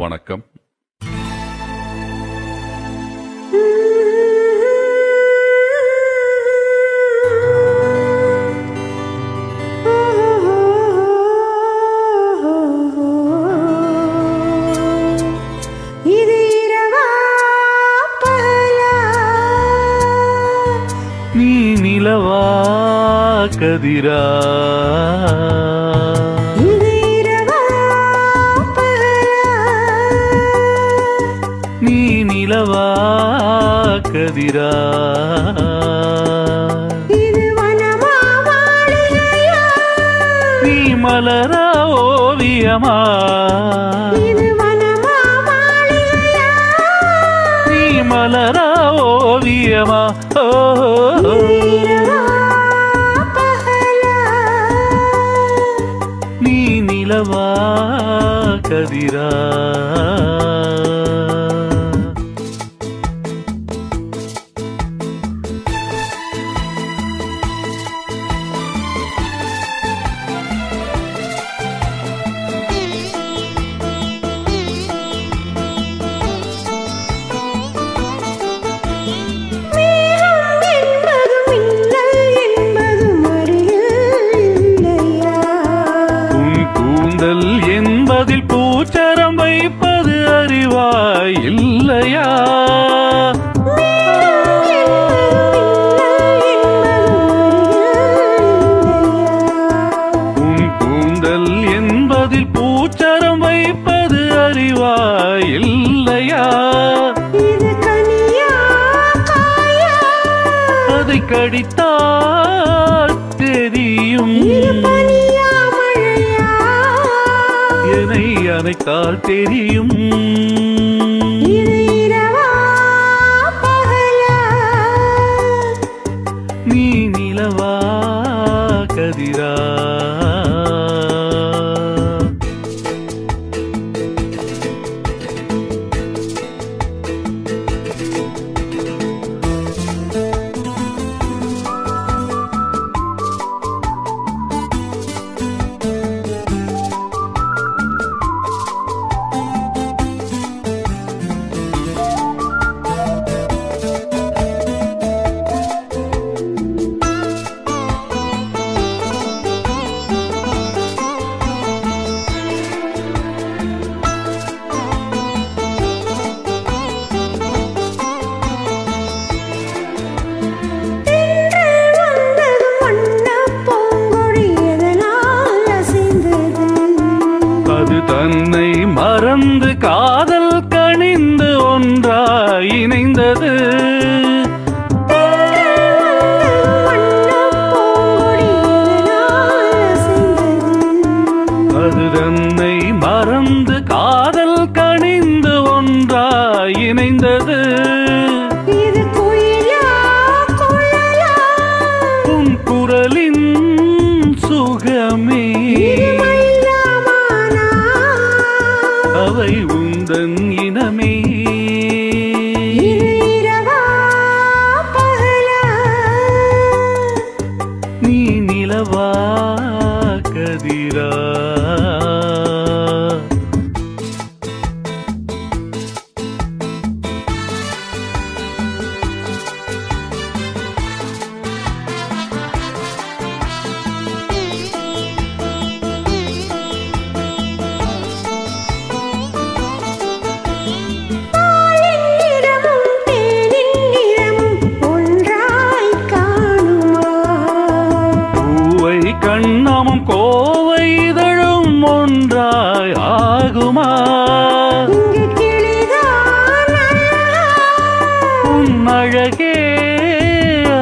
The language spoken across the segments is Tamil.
வணக்கம். நீ நிலவா கதிரா நீ நிலவா கதிரா நீ மலரா ஓவியமா நீ மலரா ஓவியமா நீ நிலவா கதிரா என்பதில் பூச்சரம் வைப்பது அறிவாய் இல்லையா? உன் கூந்தல் என்பதில் பூச்சரம் வைப்பது அறிவாய் இல்லையா? அதை கடித்தால் தெரியும், என்னை அணைத்தால் தெரியும். நீ நிலவா கதிரா தன்னை மறந்து காதல் கனிந்து ஒன்றாய் இணைந்தது. அது தன்னை மறந்து காதல் கனிந்து ஒன்றாய் இணைந்தது. உன் குரலின் சுகமே அவை உந்தன் இனமே. நீ நிலவா கதிரா கண்ணமும் கோவை இதழும் ஒன்றாய் ஆகுமா? உன் அழகே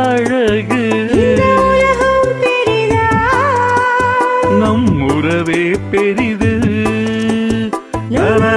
அழகு, நம் உறவே பெரிது. நன